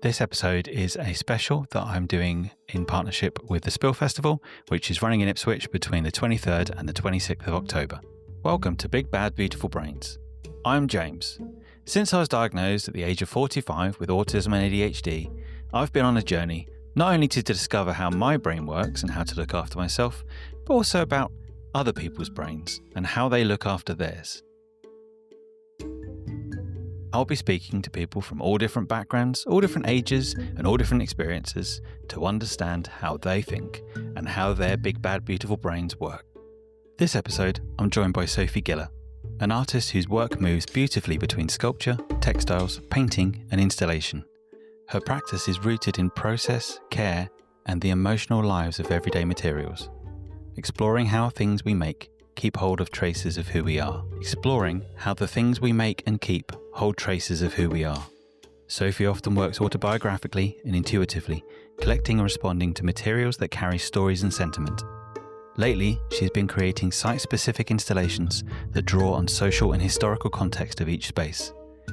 This episode is a special that I'm doing in partnership with the Spill Festival, which is running in Ipswich between the 23rd and the 26th of October. Welcome to Big Bad Beautiful Brains. I'm James. Since I was diagnosed at the age of 45 with autism and ADHD, I've been on a journey not only to discover how my brain works and how to look after myself, but also about other people's brains and how they look after theirs. I'll be speaking to people from all different backgrounds, all different ages, and all different experiences to understand how they think and how their big, bad, beautiful brains work. This episode, I'm joined by Sophie Giller, an artist whose work moves beautifully between sculpture, textiles, painting, and installation. Her practice is rooted in process, care, and the emotional lives of everyday materials, exploring how things we make keep hold of traces of who we are, exploring how the things we make and keep hold traces of who we are. Sophie often works autobiographically and intuitively, collecting and responding to materials that carry stories and sentiment. Lately, she's been creating site-specific installations that draw on social and historical context of each space,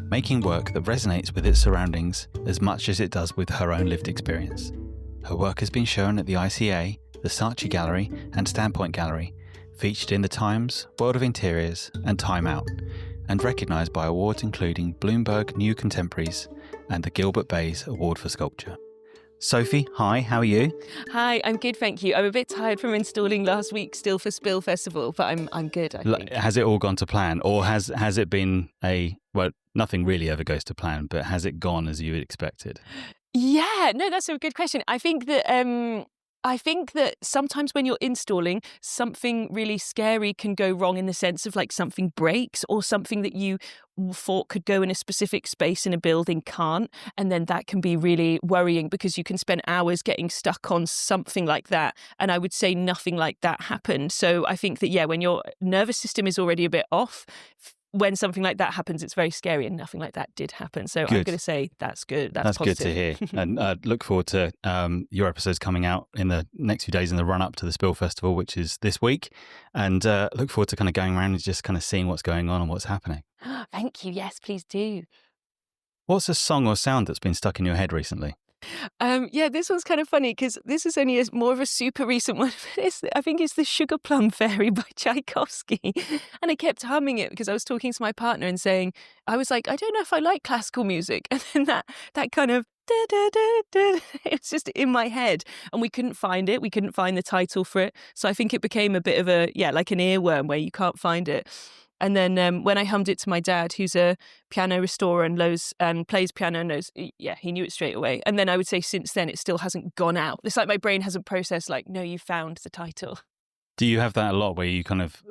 making work that resonates with its surroundings as much as it does with her own lived experience. Her work has been shown at the ICA, the Saatchi Gallery and Standpoint Gallery, featured in The Times, World of Interiors and Time Out, and recognised by awards including Bloomberg New Contemporaries and the Gilbert Bayes Award for Sculpture. Sophie, hi, how are you? Hi, I'm good, thank you. I'm a bit tired from installing last week still for Spill Festival, but I'm good, I think. Has it all gone to plan, or has it been well, nothing really ever goes to plan, but has it gone as you expected? Yeah, no, that's a good question. I think that sometimes when you're installing, something really scary can go wrong in the sense of like something breaks or something that you thought could go in a specific space in a building can't. And then that can be really worrying because you can spend hours getting stuck on something like that. And I would say nothing like that happened. So I think that, yeah, when your nervous system is already a bit off, when something like that happens, it's very scary, and nothing like that did happen. So good. I'm going to say that's good. That's positive. Good to hear. And I look forward to your episodes coming out in the next few days in the run-up to the Spill Festival, which is this week. And look forward to kind of going around and just kind of seeing what's going on and what's happening. Thank you. Yes, please do. What's a song or sound that's been stuck in your head recently? Yeah, this one's kind of funny because this is only more of a super recent one. I think it's the Sugar Plum Fairy by Tchaikovsky. And I kept humming it because I was talking to my partner and saying, I was like, I don't know if I like classical music. And then that kind of, it's just in my head. And we couldn't find it. We couldn't find the title for it. So I think it became a bit of like an earworm where you can't find it. And then when I hummed it to my dad, who's a piano restorer and plays piano and knows, he knew it straight away. And then I would say since then, it still hasn't gone out. It's like my brain hasn't processed like, no, you found the title. Do you have that a lot where you kind of,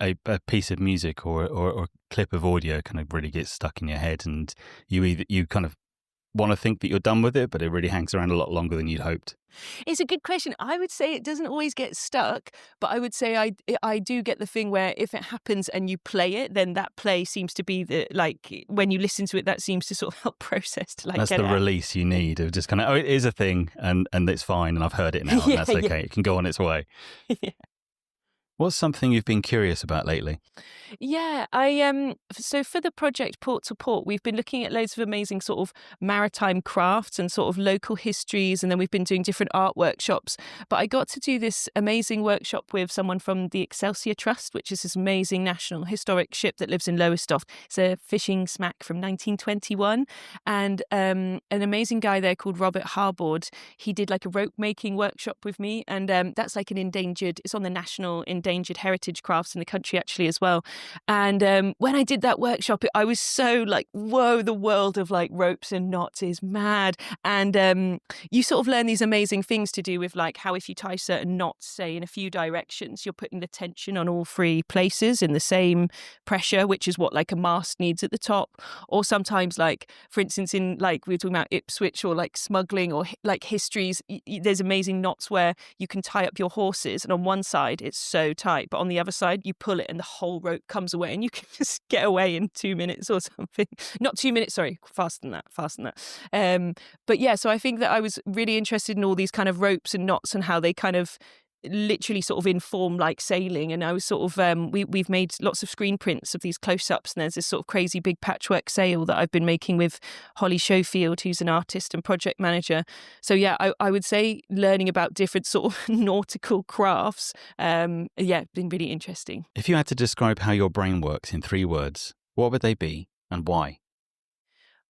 a piece of music or clip of audio kind of really gets stuck in your head and you kind of want to think that you're done with it, but it really hangs around a lot longer than you'd hoped? It's a good question. I would say it doesn't always get stuck, but I would say I do get the thing where if it happens and you play it, then that play seems to be when you listen to it, that seems to sort of help process to that's the release you need of just kind of, it is a thing and it's fine and I've heard it now and that's okay. Yeah. It can go on its way. Yeah. What's something you've been curious about lately? Yeah, so for the project Port to Port, we've been looking at loads of amazing sort of maritime crafts and sort of local histories, and then we've been doing different art workshops. But I got to do this amazing workshop with someone from the Excelsior Trust, which is this amazing national historic ship that lives in Lowestoft. It's a fishing smack from 1921, and an amazing guy there called Robert Harbord. He did like a rope making workshop with me, and that's like it's on the national endangered heritage crafts in the country actually as well. And when I did that workshop, I was so like, whoa, the world of like ropes and knots is mad. And you sort of learn these amazing things to do with like how if you tie certain knots, say in a few directions, you're putting the tension on all three places in the same pressure, which is what like a mast needs at the top. Or sometimes like, for instance, in like we were talking about Ipswich or like smuggling or like histories, there's amazing knots where you can tie up your horses and on one side it's so tight, but on the other side you pull it and the whole rope comes away and you can just get away in 2 minutes or something. Not 2 minutes, sorry, faster than that. But yeah, so I think that I was really interested in all these kind of ropes and knots and how they kind of literally sort of in form like sailing. And I was sort of, we've made lots of screen prints of these close-ups, and there's this sort of crazy big patchwork sail that I've been making with Holly Schofield, who's an artist and project manager. So yeah, I would say learning about different sort of nautical crafts, been really interesting. If you had to describe how your brain works in 3 words, what would they be and why?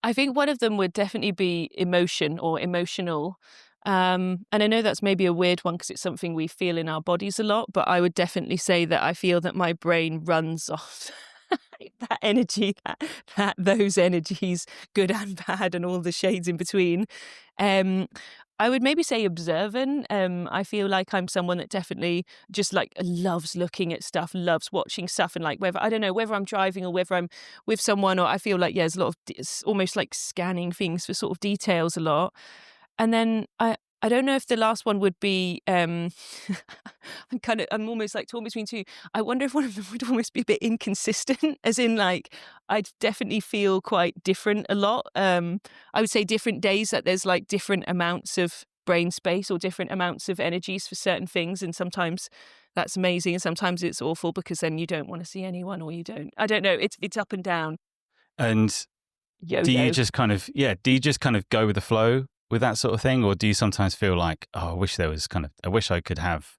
I think one of them would definitely be emotion or emotional. And I know that's maybe a weird one because it's something we feel in our bodies a lot, but I would definitely say that I feel that my brain runs off that energy, those energies, good and bad, and all the shades in between. I would maybe say observant. I feel like I'm someone that definitely just like loves looking at stuff, loves watching stuff, and like whether I'm driving or whether I'm with someone, or I feel like there's a lot of it's almost like scanning things for sort of details a lot. And then I don't know if the last one would be I'm almost like torn between two. I wonder if one of them would almost be a bit inconsistent, as in like I'd definitely feel quite different a lot. I would say different days that there's like different amounts of brain space or different amounts of energies for certain things, and sometimes that's amazing and sometimes it's awful because then you don't want to see anyone, or you don't. I don't know. It's up and down. And Yo-yo. do you just kind of go with the flow with that sort of thing, or do you sometimes feel like, oh, I wish I could have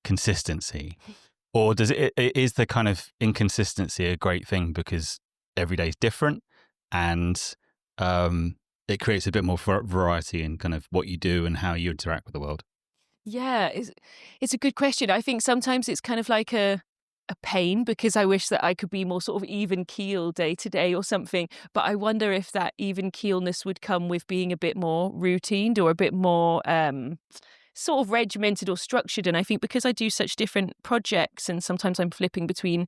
consistency? Or is the kind of inconsistency a great thing because every day's different, and it creates a bit more variety in kind of what you do and how you interact with the world? Yeah, it's a good question. I think sometimes it's kind of like a pain because I wish that I could be more sort of even keel day to day or something. But I wonder if that even keelness would come with being a bit more routined or a bit more sort of regimented or structured. And I think because I do such different projects, and sometimes I'm flipping between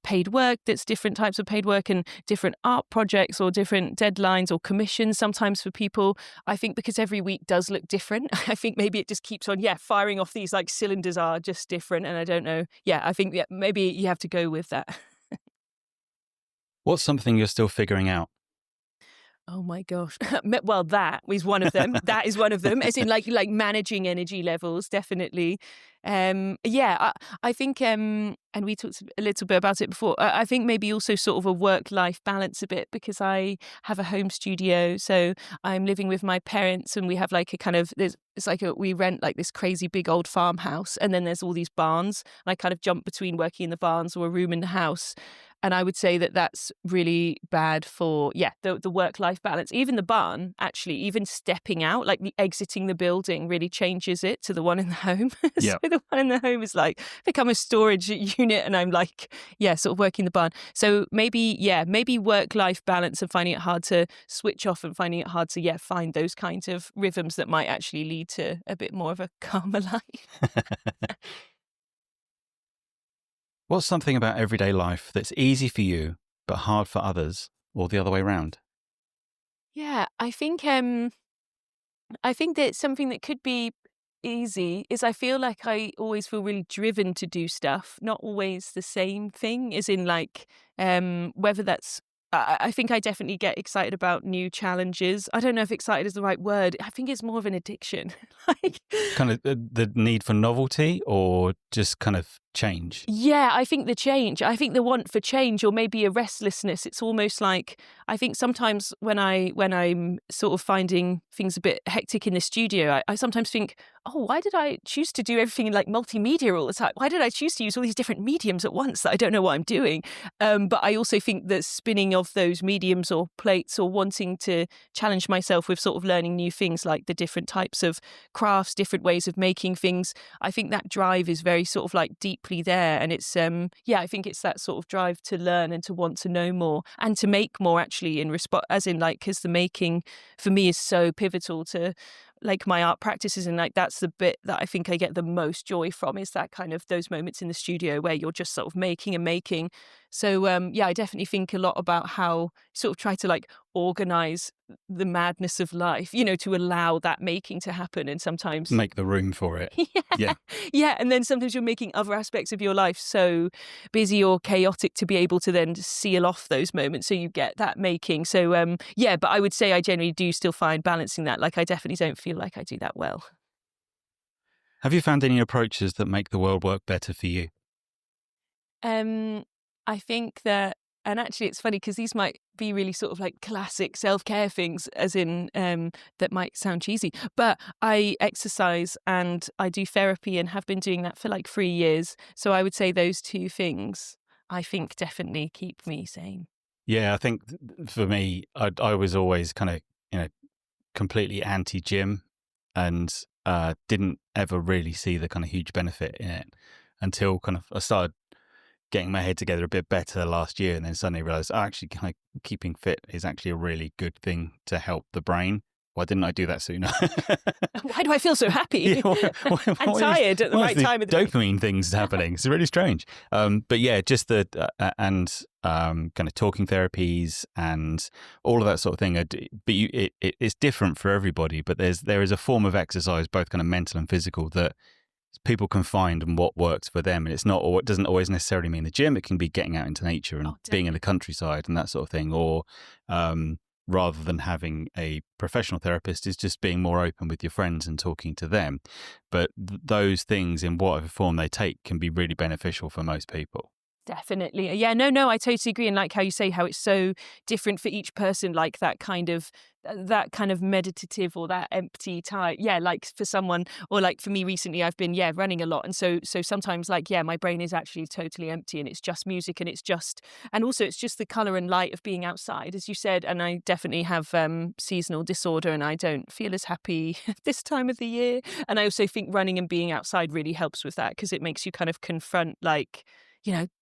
paid work that's different types of paid work and different art projects or different deadlines or commissions sometimes for people, I think because every week does look different, I think maybe it just keeps on, firing off these like cylinders are just different. And I don't know. Yeah, I think maybe you have to go with that. What's something you're still figuring out? Oh my gosh. Well, that is one of them. That is one of them. As in like managing energy levels, definitely. I think, and we talked a little bit about it before, I think maybe also sort of a work-life balance a bit, because I have a home studio. So I'm living with my parents, and we have like a kind of, we rent like this crazy big old farmhouse, and then there's all these barns. And I kind of jump between working in the barns or a room in the house. And I would say that that's really bad for, the work-life balance. Even the barn, actually, even stepping out, like exiting the building really changes it to the one in the home. Yeah. So the one in the home is like become a storage unit, and I'm like, sort of working the barn. So maybe work-life balance and finding it hard to switch off and finding it hard to, find those kinds of rhythms that might actually lead to a bit more of a calmer life. What's something about everyday life that's easy for you but hard for others, or the other way around? Yeah, I think that something that could be easy is I feel like I always feel really driven to do stuff, not always the same thing, as in like whether that's I think I definitely get excited about new challenges. I don't know if excited is the right word. I think it's more of an addiction. Kind of the need for novelty, or just kind of change? Yeah, I think the change. I think the want for change, or maybe a restlessness. It's almost like, I think sometimes when I'm sort of finding things a bit hectic in the studio, I sometimes think, oh, why did I choose to do everything in like multimedia all the time? Why did I choose to use all these different mediums at once that I don't know what I'm doing? But I also think that spinning of those mediums or plates, or wanting to challenge myself with sort of learning new things, like the different types of crafts, different ways of making things, I think that drive is very sort of like deeply there. And it's, I think it's that sort of drive to learn and to want to know more and to make more, actually, in response, as in like, because the making for me is so pivotal to like my art practices, and like that's the bit that I think I get the most joy from, is that kind of those moments in the studio where you're just sort of making and making. So I definitely think a lot about how sort of try to like organize the madness of life, to allow that making to happen, and sometimes make the room for it. Yeah, and then sometimes you're making other aspects of your life so busy or chaotic to be able to then seal off those moments, so you get that making. So but I would say I generally do still find balancing that, like I definitely don't feel like I do that well. Have you found any approaches that make the world work better for you? I think that, and actually it's funny because these might be really sort of like classic self-care things, as in that might sound cheesy, but I exercise and I do therapy and have been doing that for like 3 years. So I would say those two things, I think, definitely keep me sane. Yeah, I think for me, I was always kind of, completely anti-gym and didn't ever really see the kind of huge benefit in it until kind of I started getting my head together a bit better last year, and then suddenly realized actually kind of keeping fit is actually a really good thing to help the brain. Why didn't I do that sooner? Why do I feel so happy Yeah, and tired at the right time of the dopamine things happening? It's really strange. But yeah, just the kind of talking therapies and all of that sort of thing. But it's different for everybody. But there is a form of exercise, both kind of mental and physical, that people can find and what works for them. And it doesn't always necessarily mean the gym. It can be getting out into nature and being in the countryside and that sort of thing, or rather than having a professional therapist, is just being more open with your friends and talking to them. But those things, in whatever form they take, can be really beneficial for most people. Definitely. Yeah, no, I totally agree. And like how you say how it's so different for each person, like that kind of meditative or that empty time. Yeah, like for someone, or like for me recently, I've been, running a lot. And so sometimes like, my brain is actually totally empty and it's just music and also it's just the color and light of being outside, as you said. And I definitely have seasonal disorder and I don't feel as happy this time of the year. And I also think running and being outside really helps with that because it makes you kind of confront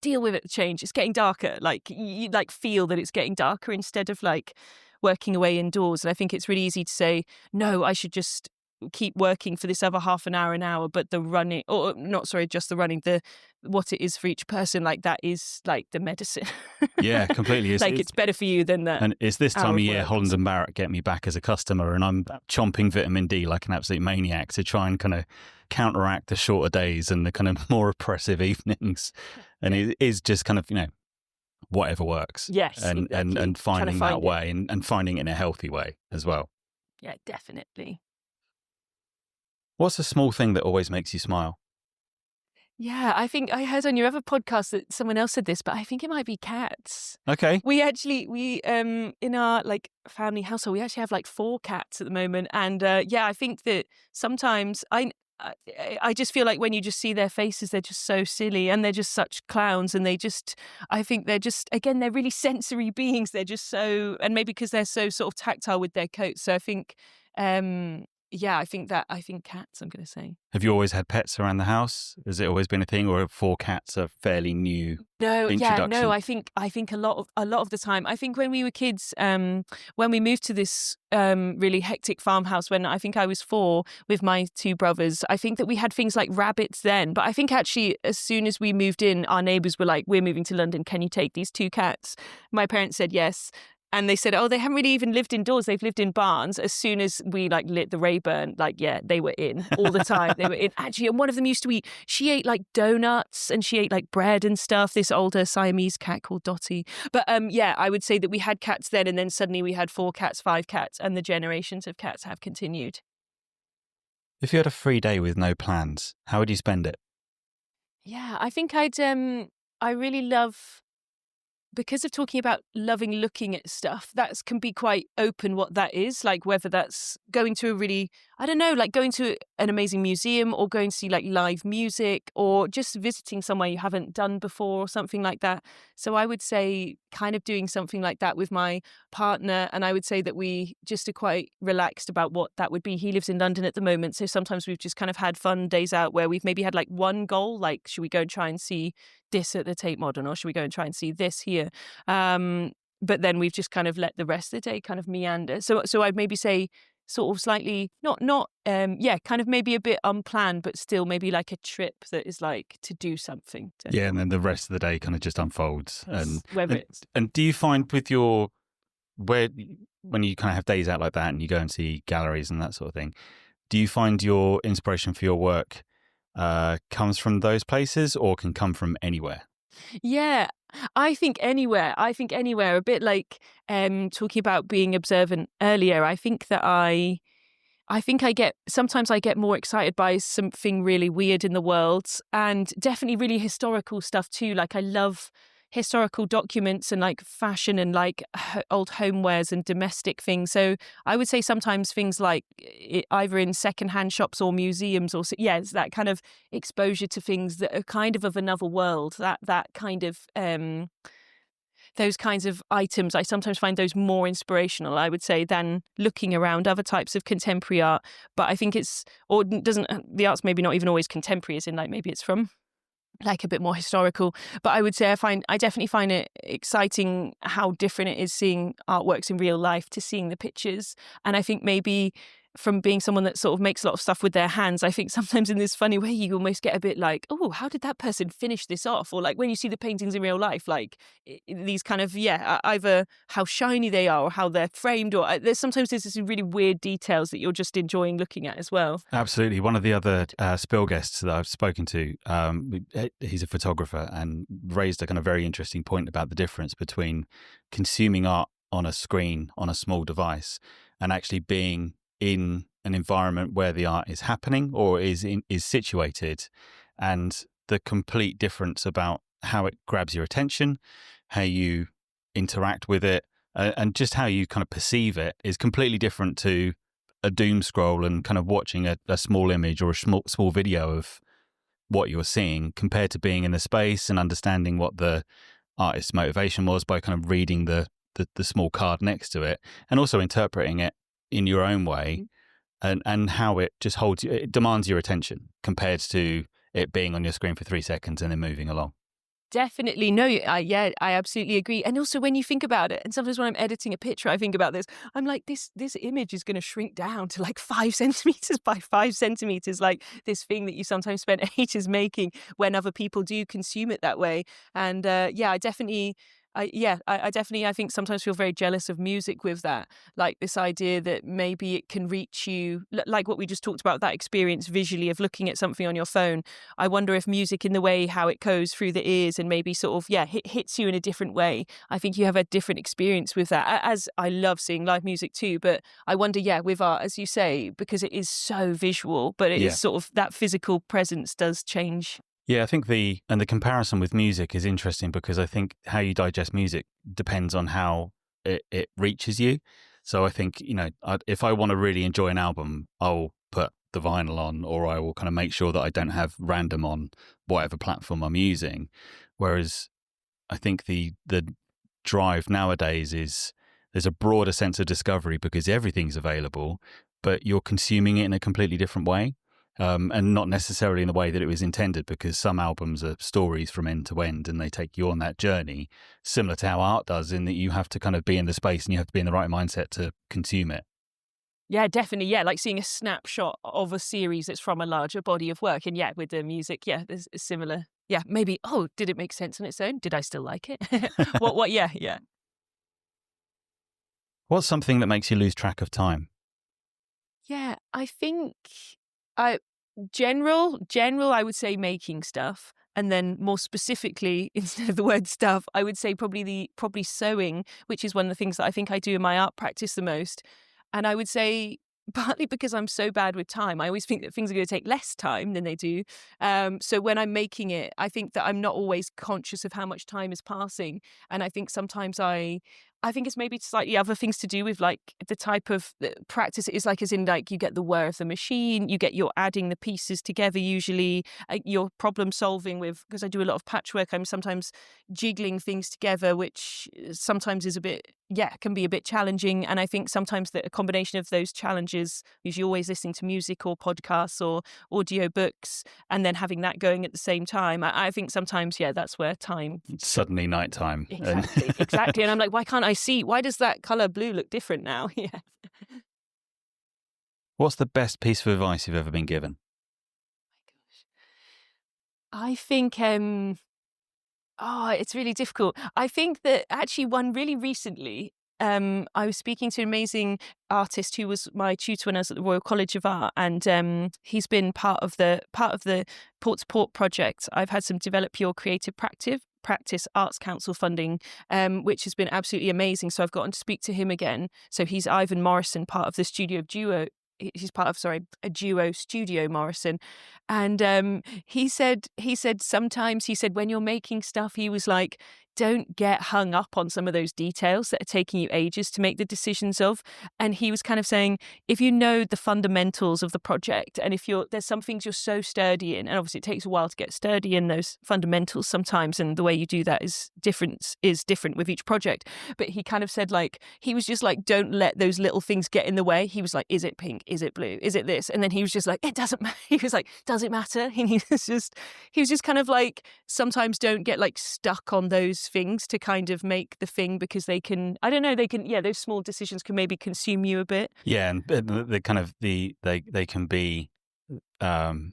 deal with it, the change. It's getting darker. Like you feel that it's getting darker instead of like working away indoors. And I think it's really easy to say, no, I should just keep working for this other half an hour. But the running, or not, sorry, just the running, what it is for each person, like that is like the medicine. Yeah, completely. It's better for you than that. And it's this time of year, Holland and Barrett get me back as a customer, and I'm chomping vitamin D like an absolute maniac to try and kind of counteract the shorter days and the kind of more oppressive evenings. And it is just kind of, whatever works. Yes. And finding that way and finding it in a healthy way as well. Yeah, definitely. What's a small thing that always makes you smile? Yeah, I think I heard on your other podcast that someone else said this, but I think it might be cats. Okay. We in our like family household, we actually have like 4 cats at the moment. And I think that sometimes I just feel like when you just see their faces, they're just so silly and they're just such clowns. And I think they're just, again, they're really sensory beings. They're just so, and maybe because they're so sort of tactile with their coats. So I think, I think cats, I'm going to say. Have you always had pets around the house? Has it always been a thing, or are 4 cats a fairly new introduction? I think a lot of the time. I think when we were kids, when we moved to this really hectic farmhouse when I think I was 4 with my 2 brothers, I think that we had things like rabbits then. But I think actually as soon as we moved in, our neighbours were like, "We're moving to London. Can you take these 2 cats?" My parents said yes. And they said, they haven't really even lived indoors. They've lived in barns. As soon as we lit the Rayburn, they were in all the time. They were in. Actually, and one of them used to eat, she ate like donuts and she ate like bread and stuff, this older Siamese cat called Dottie. But I would say that we had cats then, and then suddenly we had 4 cats, 5 cats, and the generations of cats have continued. If you had a free day with no plans, how would you spend it? Yeah, I think I really love, because of talking about loving looking at stuff, that can be quite open what that is, like whether that's going to a really, I don't know, like going to an amazing museum or going to see like live music or just visiting somewhere you haven't done before or something like that. So I would say kind of doing something like that with my partner, and I would say that we just are quite relaxed about what that would be. He lives in London at the moment, so sometimes we've just kind of had fun days out where we've maybe had like one goal, like should we go and try and see this at the Tate Modern, or should we go and try and see this here? But then we've just kind of let the rest of the day kind of meander. So I'd maybe say sort of slightly not kind of maybe a bit unplanned, but still maybe like a trip that is like to do something. Yeah, and then the rest of the day kind of just unfolds. And do you find with when you kind of have days out like that and you go and see galleries and that sort of thing, do you find your inspiration for your work comes from those places or can come from anywhere? Yeah, I think anywhere. A bit like talking about being observant earlier. I think that I I think sometimes I get more excited by something really weird in the world, and definitely really historical stuff too. Like I love historical documents and like fashion and like old homewares and domestic things. So I would say sometimes things like either in secondhand shops or museums, or it's that kind of exposure to things that are kind of another world. That kind of those kinds of items, I sometimes find those more inspirational, I would say, than looking around other types of contemporary art. But I think the art's maybe not even always contemporary, as in like maybe it's from like a bit more historical. But I would say I definitely find it exciting how different it is seeing artworks in real life to seeing the pictures. And I think maybe from being someone that sort of makes a lot of stuff with their hands, I think sometimes in this funny way you almost get a bit like, oh, how did that person finish this off? Or like when you see the paintings in real life, like these kind of, either how shiny they are or how they're framed, or there's these really weird details that you're just enjoying looking at as well. Absolutely. One of the other Spill guests that I've spoken to, he's a photographer and raised a kind of very interesting point about the difference between consuming art on a screen, on a small device, and actually being in an environment where the art is happening or is situated, and the complete difference about how it grabs your attention, how you interact with it, and just how you kind of perceive it is completely different to a doom scroll and kind of watching a small image or a small video of what you're seeing, compared to being in the space and understanding what the artist's motivation was by kind of reading the small card next to it, and also interpreting it in your own way, and how it just it demands your attention compared to it being on your screen for 3 seconds and then moving along. Definitely. No, I absolutely agree. And also when you think about it, and sometimes when I'm editing a picture, I think about this, I'm like, this image is going to shrink down to like 5 centimeters by 5 centimeters, like this thing that you sometimes spend ages making when other people do consume it that way. And I think sometimes feel very jealous of music with that, like this idea that maybe it can reach you, like what we just talked about, that experience visually of looking at something on your phone. I wonder if music, in the way how it goes through the ears and maybe sort of, hits you in a different way. I think you have a different experience with that, as I love seeing live music too. But I wonder, with art, as you say, because it is so visual, but it is sort of that physical presence does change. Yeah, I think the comparison with music is interesting, because I think how you digest music depends on how it reaches you. So I think, if I want to really enjoy an album, I'll put the vinyl on, or I will kind of make sure that I don't have random on whatever platform I'm using. Whereas I think the drive nowadays is there's a broader sense of discovery because everything's available, but you're consuming it in a completely different way. And not necessarily in the way that it was intended, because some albums are stories from end to end and they take you on that journey, similar to how art does, in that you have to kind of be in the space and you have to be in the right mindset to consume it. Yeah, definitely. Yeah, like seeing a snapshot of a series that's from a larger body of work. And with the music, there's a similar. Yeah, maybe, did it make sense on its own? Did I still like it? What? Yeah. What's something that makes you lose track of time? Yeah, I think general, I would say making stuff. And then more specifically, instead of the word stuff, I would say probably sewing, which is one of the things that I think I do in my art practice the most. And I would say partly because I'm so bad with time, I always think that things are going to take less time than they do. So when I'm making it, I think that I'm not always conscious of how much time is passing. And I think sometimes I think it's maybe slightly other things to do with like the type of practice it is, like as in like you get the whir of the machine, you're adding the pieces together usually, you're problem solving with, because I do a lot of patchwork, I'm sometimes jiggling things together, which sometimes is can be a bit challenging. And I think sometimes that a combination of those challenges, usually always listening to music or podcasts or audio books, and then having that going at the same time, I think sometimes, that's where time... Suddenly nighttime. Exactly. And I'm like, why can't I see? Why does that colour blue look different now? Yeah. What's the best piece of advice you've ever been given? Oh my gosh. I think, it's really difficult. I think that actually one really recently, I was speaking to an amazing artist who was my tutor when I was at the Royal College of Art, and he's been part of the Port to Port project. I've had some Develop Your Creative Practice Arts Council funding, which has been absolutely amazing. So I've gotten to speak to him again. So he's Ivan Morrison, part of the Studio Duo he's part of, a duo, Studio Morrison. And he said sometimes, he said, when you're making stuff, he was like, don't get hung up on some of those details that are taking you ages to make the decisions of. And he was kind of saying, if you know the fundamentals of the project, and if there's some things you're so sturdy in, and obviously it takes a while to get sturdy in those fundamentals sometimes, and the way you do that is different with each project. But he kind of said, like, he was just like, don't let those little things get in the way. He was like, is it pink? Is it blue? Is it this? And then he was just like, it doesn't matter. He was like, does it matter? And he was just kind of like, sometimes don't get like stuck on those things to kind of make the thing, because they can, I don't know, those small decisions can maybe consume you a bit. Yeah, and the kind of they can be the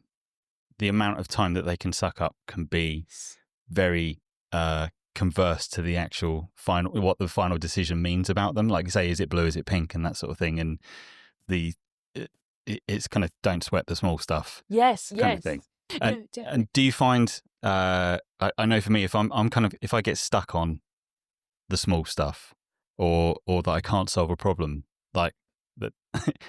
amount of time that they can suck up can be very converse to the actual what the final decision means about them. Like, say, is it blue, is it pink, and that sort of thing. And it's kind of, don't sweat the small stuff. Yes, kind of thing. And do you find I know for me, if if I get stuck on the small stuff, or that I can't solve a problem, like that,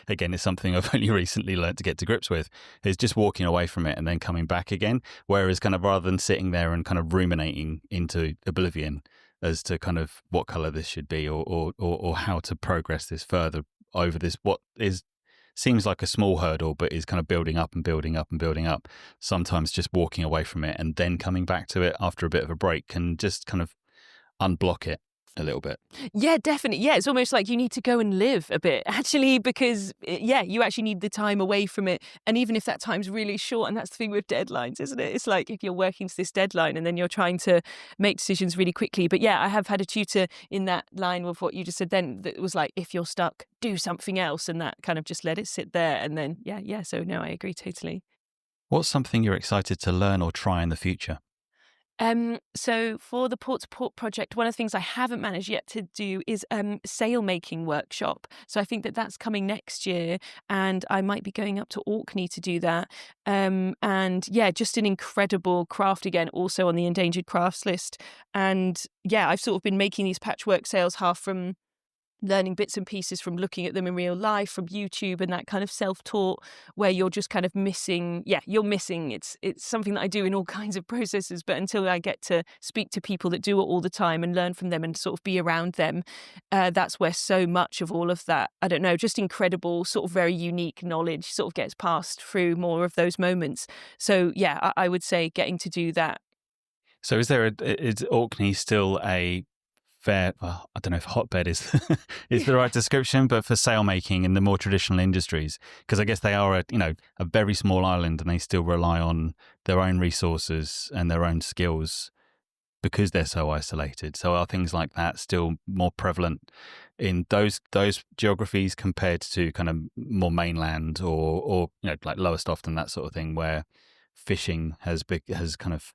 again, it's something I've only recently learned to get to grips with, is just walking away from it and then coming back again. Whereas kind of, rather than sitting there and kind of ruminating into oblivion as to kind of what color this should be, or how to progress this further over this, what seems like a small hurdle, but is kind of building up and building up and building up. Sometimes just walking away from it and then coming back to it after a bit of a break can just kind of unblock it a little bit. Yeah, definitely. Yeah, it's almost like you need to go and live a bit, actually, because, you actually need the time away from it. And even if that time's really short, and that's the thing with deadlines, isn't it? It's like, if you're working to this deadline and then you're trying to make decisions really quickly. But yeah, I have had a tutor in that line with what you just said then, that was like, if you're stuck, do something else. And that kind of just let it sit there. And then, yeah. So no, I agree totally. What's something you're excited to learn or try in the future? So for the Port to Port project, one of the things I haven't managed yet to do is sail making workshop. So I think that's coming next year, and I might be going up to Orkney to do that. And yeah, just an incredible craft, again, also on the endangered crafts list. And yeah, I've sort of been making these patchwork sails half from learning bits and pieces from looking at them in real life, from YouTube, and that kind of self-taught, where you're just kind of missing. It's something that I do in all kinds of processes, but until I get to speak to people that do it all the time and learn from them and sort of be around them, that's where so much of all of that, I don't know, just incredible, sort of very unique knowledge sort of gets passed through more of those moments. So yeah, I would say getting to do that. So is Orkney still a fair, I don't know if hotbed is the right description, but for sail making in the more traditional industries? Because I guess they are a very small island, and they still rely on their own resources and their own skills because they're so isolated. So are things like that still more prevalent in those geographies compared to kind of more mainland or like Lowestoft and that sort of thing, where fishing has kind of,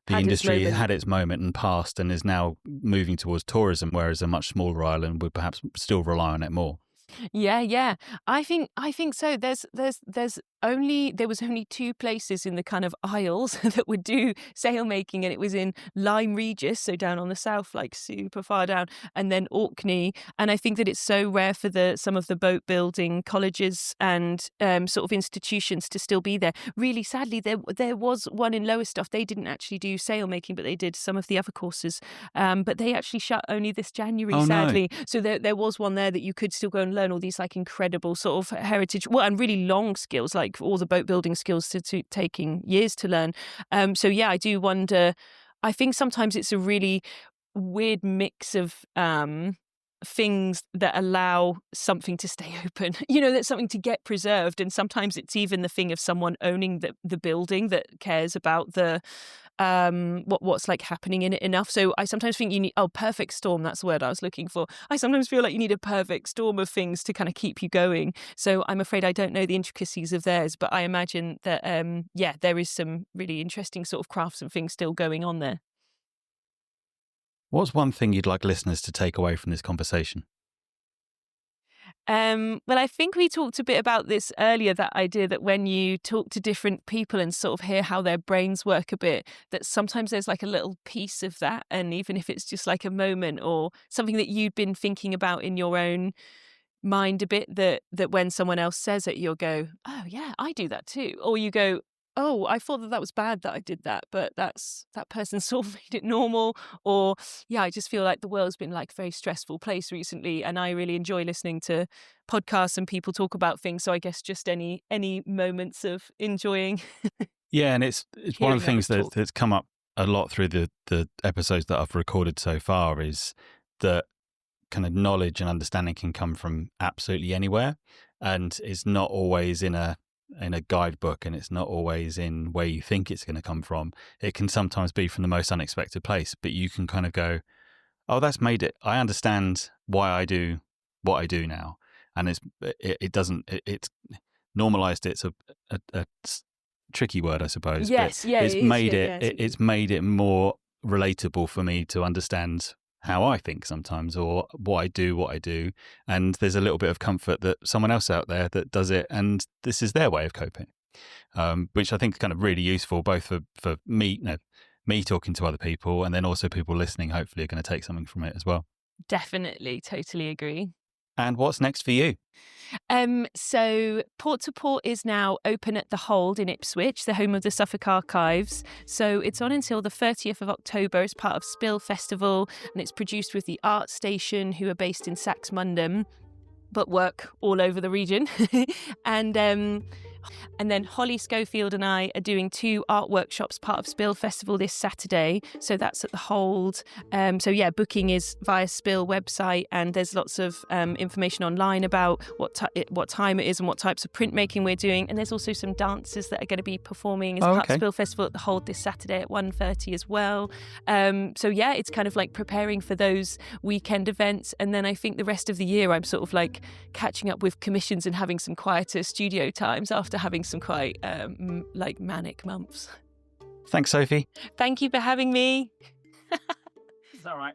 the industry had its moment and passed and is now moving towards tourism, whereas a much smaller island would perhaps still rely on it more? Yeah. I think so. There was only two places in the kind of Isles that would do sail making, and it was in Lyme Regis, so down on the south, like super far down, and then Orkney. And I think that it's so rare for some of the boat building colleges and sort of institutions to still be there. Really sadly, there was one in Lowestoft. They didn't actually do sail making, but they did some of the other courses. But they actually shut only this January, sadly. No. So there was one there that you could still go and learn all these like incredible sort of heritage, and really long skills, like all the boat building skills to taking years to learn. So yeah, I do wonder. I think sometimes it's a really weird mix of things that allow something to stay open, that's something to get preserved. And sometimes it's even the thing of someone owning the building that cares about the what's like happening in it enough. So I sometimes think you need perfect storm, that's the word I was looking for. I sometimes feel like you need a perfect storm of things to kind of keep you going. So I'm afraid I don't know the intricacies of theirs, but I imagine that there is some really interesting sort of crafts and things still going on there. What's one thing you'd like listeners to take away from this conversation? Well, I think we talked a bit about this earlier, that idea that when you talk to different people and sort of hear how their brains work a bit, that sometimes there's like a little piece of that. And even if it's just like a moment or something that you'd been thinking about in your own mind a bit that when someone else says it, you'll go, oh yeah, I do that too. Or you go, oh, I thought that was bad that I did that, but that person sort of made it normal. Or yeah, I just feel like the world's been like a very stressful place recently, and I really enjoy listening to podcasts and people talk about things. So I guess just any moments of enjoying. Yeah, and it's one of the things talk. that's come up a lot through the episodes that I've recorded so far is that kind of knowledge and understanding can come from absolutely anywhere, and it's not always in a guidebook, and it's not always in where you think it's going to come from. It can sometimes be from the most unexpected place, but you can kind of go, oh, that's made it. I understand why I do what I do now. And it's normalized. It's a tricky word, I suppose. Yes, but yeah, it's made it more relatable for me to understand how I think sometimes, or why I do what I do. And there's a little bit of comfort that someone else out there that does it, and this is their way of coping, which I think is kind of really useful, both for me, me talking to other people, and then also people listening, hopefully, are going to take something from it as well. Definitely, totally agree. And what's next for you? So Port to Port is now open at The Hold in Ipswich, the home of the Suffolk Archives. So it's on until the 30th of October as part of Spill Festival, and it's produced with the Art Station, who are based in Saxmundham, but work all over the region. And then Holly Schofield and I are doing 2 art workshops, part of Spill Festival this Saturday. So that's at The Hold. So yeah, booking is via Spill website, and there's lots of information online about what time it is and what types of printmaking we're doing. And there's also some dancers that are going to be performing as part of Spill Festival at The Hold this Saturday at 1:30 as well. So yeah, it's kind of like preparing for those weekend events. And then I think the rest of the year I'm sort of like catching up with commissions and having some quieter studio times after having some quite like manic months. Thanks, Sophie. Thank you for having me. It's all right.